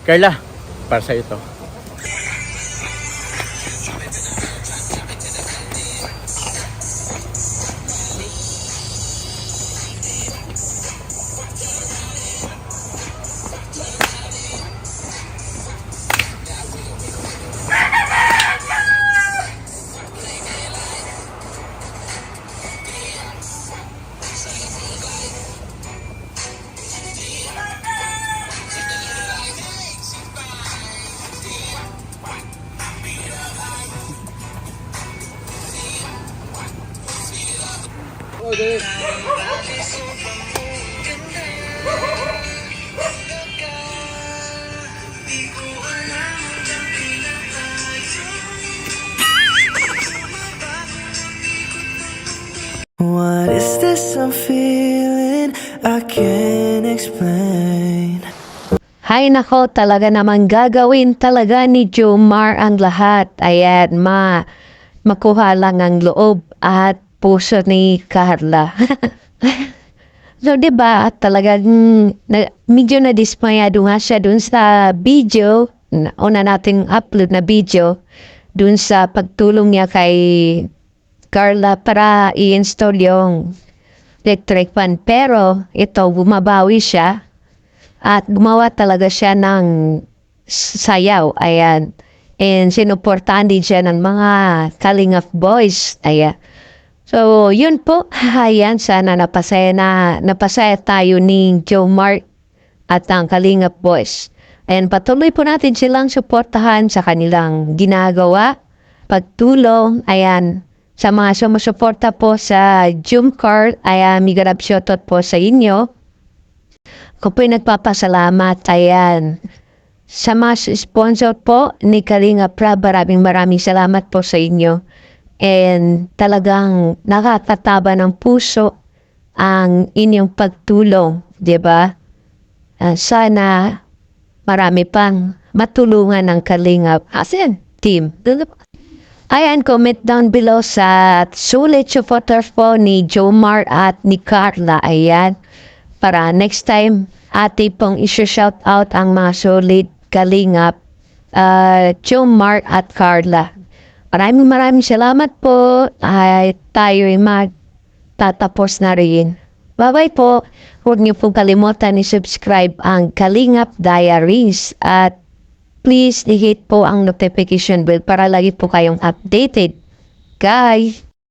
Carla, para sa ito. What is this I'm feeling? I can't explain. Hay nako, talaga namang gagawin talaga ni Jomar ang lahat. Ayan, makuha lang ang loob at puso ni Carla. So, di ba, talagang medyo na-dismayado nga siya dun sa video, una nating upload na video, dun sa pagtulong niya kay Carla para i-install yung electric fan. Pero, ito, bumabawi siya at gumawa talaga siya ng sayaw. Ayan. And sinuportahan din siya ng mga Kalingap boys. Ayan. So, yun po. Ayan, sana napasaya tayo ni Jomar at ang Kalingap boys. Ayan, patuloy po natin silang suportahan sa kanilang ginagawa, pagtulong. Ayan, sa mga sumusuporta po sa Jomcar, ayan, migarab shoutout po sa inyo. Ako po'y nagpapasalamat. Ayan. Sa mga sponsor po ni Kalinga Prab, maraming salamat po sa inyo. And talagang nakakataba ng puso ang inyong pagtulong, di ba? Sana marami pang matulungan ng Kalingap Asin team. Ayan, comment down below sa sulit supporters po ni Jomar at ni Carla. Ayan. Para next time, ate pong i-shout out ang mga solid Kalingap, Jomar at Carla. Maraming salamat po. Ay tayo'y magtatapos na rin. Bye-bye po. Huwag niyo pong kalimutan i-subscribe ang Kalingap Diaries at please i-hit po ang notification bell para lagi po kayong updated. Guys!